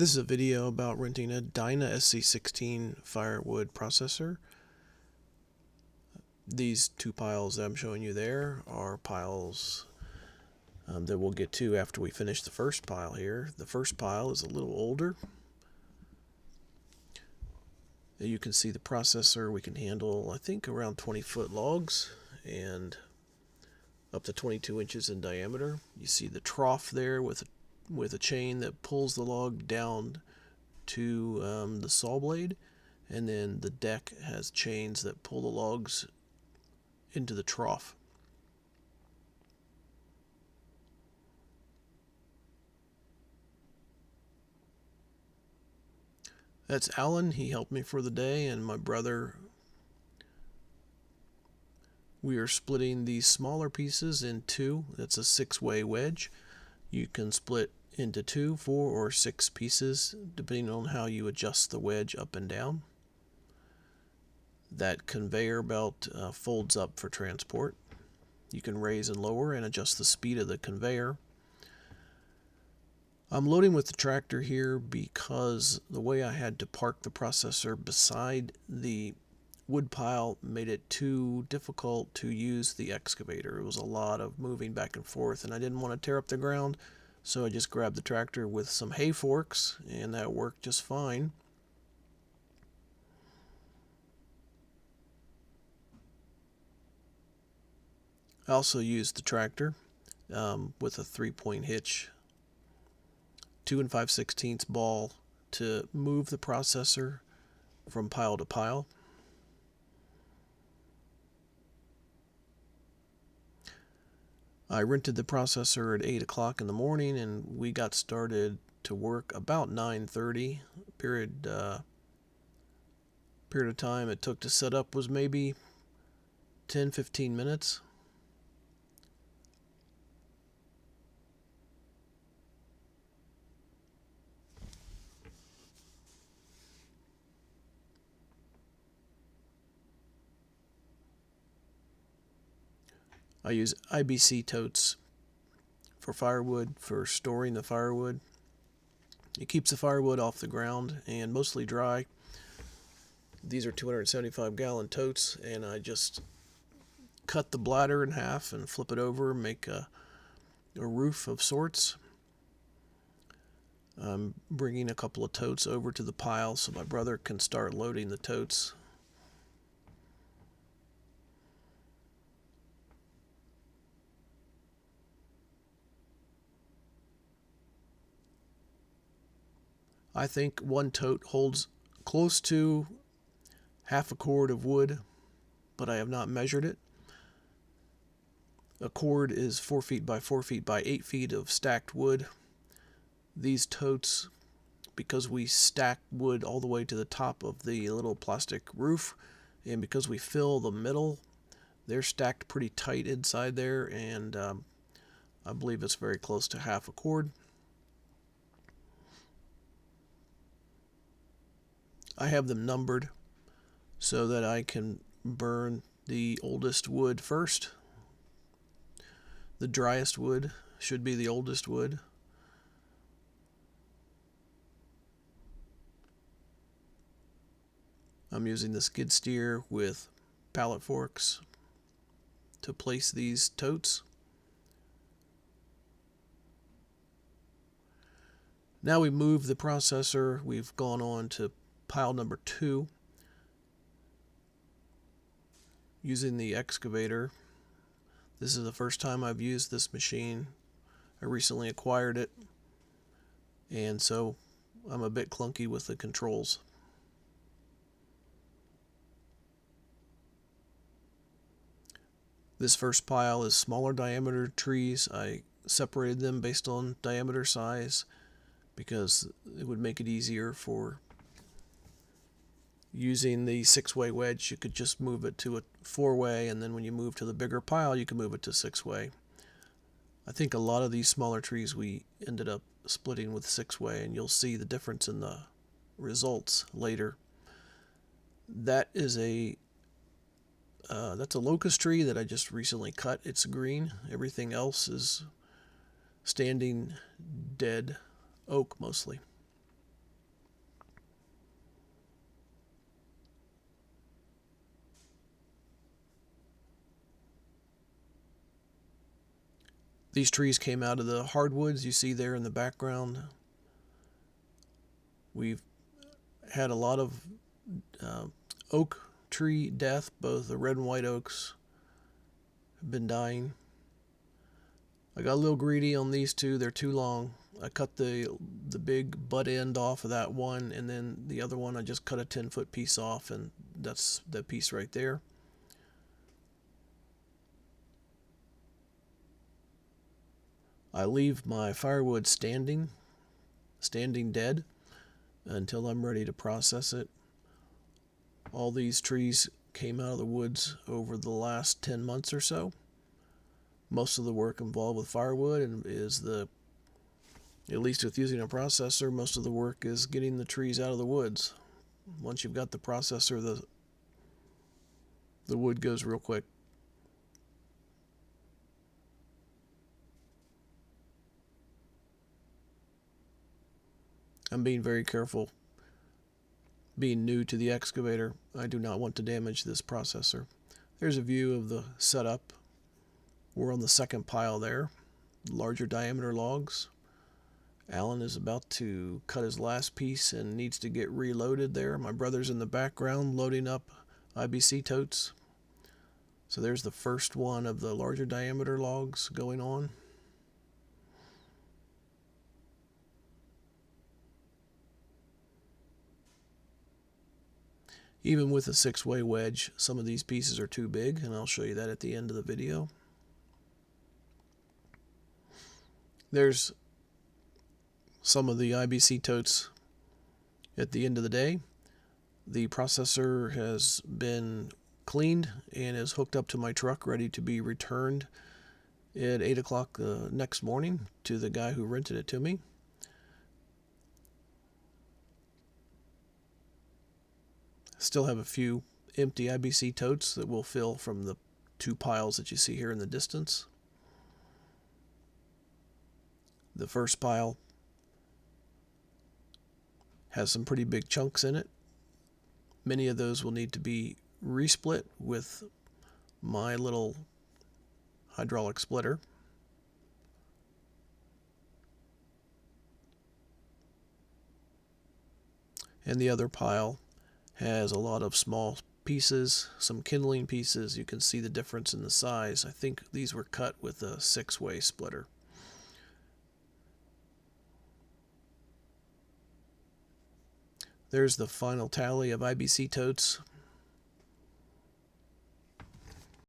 This is a video about renting a Dyna SC-16 firewood processor. These two piles that I'm showing you there are piles that we'll get to after we finish the first pile here. The first pile is a little older. You can see the processor. We can handle, I think, around 20-foot logs and up to 22 inches in diameter. You see the trough there with a chain that pulls the log down to the saw blade, and then the deck has chains that pull the logs into the trough. That's Alan. He helped me for the day, and my brother. We are splitting these smaller pieces in two. That's a 6-way wedge. You can split into 2, 4, or 6 pieces depending on how you adjust the wedge up and down. That conveyor belt folds up for transport. You can raise and lower and adjust the speed of the conveyor. I'm loading with the tractor here because the way I had to park the processor beside the wood pile made it too difficult to use the excavator. It was a lot of moving back and forth, and I didn't want to tear up the ground, so I just grabbed the tractor with some hay forks, and that worked just fine. I also used the tractor with a 3-point hitch, 2 5/16 ball to move the processor from pile to pile. I rented the processor at 8 o'clock in the morning, and we got started to work about 9:30. Period of time it took to set up was maybe 10-15 minutes. I use IBC totes for firewood, for storing the firewood. It keeps the firewood off the ground and mostly dry. These are 275-gallon totes, and I just cut the bladder in half and flip it over, make a roof of sorts. I'm bringing a couple of totes over to the pile so my brother can start loading the totes. I think one tote holds close to half a cord of wood, but I have not measured it. A cord is 4 feet by 4 feet by 8 feet of stacked wood. These totes, because we stack wood all the way to the top of the little plastic roof, and because we fill the middle, they're stacked pretty tight inside there, and I believe it's very close to half a cord. I have them numbered so that I can burn the oldest wood first. The driest wood should be the oldest wood. I'm using the skid steer with pallet forks to place these totes. Now we move the processor. We've gone on to pile number 2 using the excavator. This is the first time I've used this machine. I recently acquired it, and so I'm a bit clunky with the controls. This first pile is smaller diameter trees. I separated them based on diameter size because it would make it easier for using the 6-way wedge. You could just move it to a 4-way, and then when you move to the bigger pile, you can move it to 6-way. I think a lot of these smaller trees we ended up splitting with 6-way, and you'll see the difference in the results later. That is that's a locust tree that I just recently cut. It's green. Everything else is standing dead oak mostly. These trees came out of the hardwoods you see there in the background. We've had a lot of oak tree death. Both the red and white oaks have been dying. I got a little greedy on these two. They're too long. I cut the big butt end off of that one, and then the other one I just cut a 10-foot piece off, and that's the piece right there. I leave my firewood standing dead, until I'm ready to process it. All these trees came out of the woods over the last 10 months or so. Most of the work involved with firewood and at least with using a processor, most of the work is getting the trees out of the woods. Once you've got the processor, the wood goes real quick. I'm being very careful. Being new to the excavator, I do not want to damage this processor. There's a view of the setup. We're on the second pile there, larger diameter logs. Alan is about to cut his last piece and needs to get reloaded there. My brother's in the background loading up IBC totes. So there's the first one of the larger diameter logs going on. Even with a 6-way wedge, some of these pieces are too big, and I'll show you that at the end of the video. There's some of the IBC totes at the end of the day. The processor has been cleaned and is hooked up to my truck, ready to be returned at 8 o'clock the next morning to the guy who rented it to me. Still have a few empty IBC totes that will fill from the 2 piles that you see here in the distance. The first pile has some pretty big chunks in it. Many of those will need to be resplit with my little hydraulic splitter. And the other pile has a lot of small pieces, some kindling pieces. You can see the difference in the size. I think these were cut with a 6-way splitter. There's the final tally of IBC totes.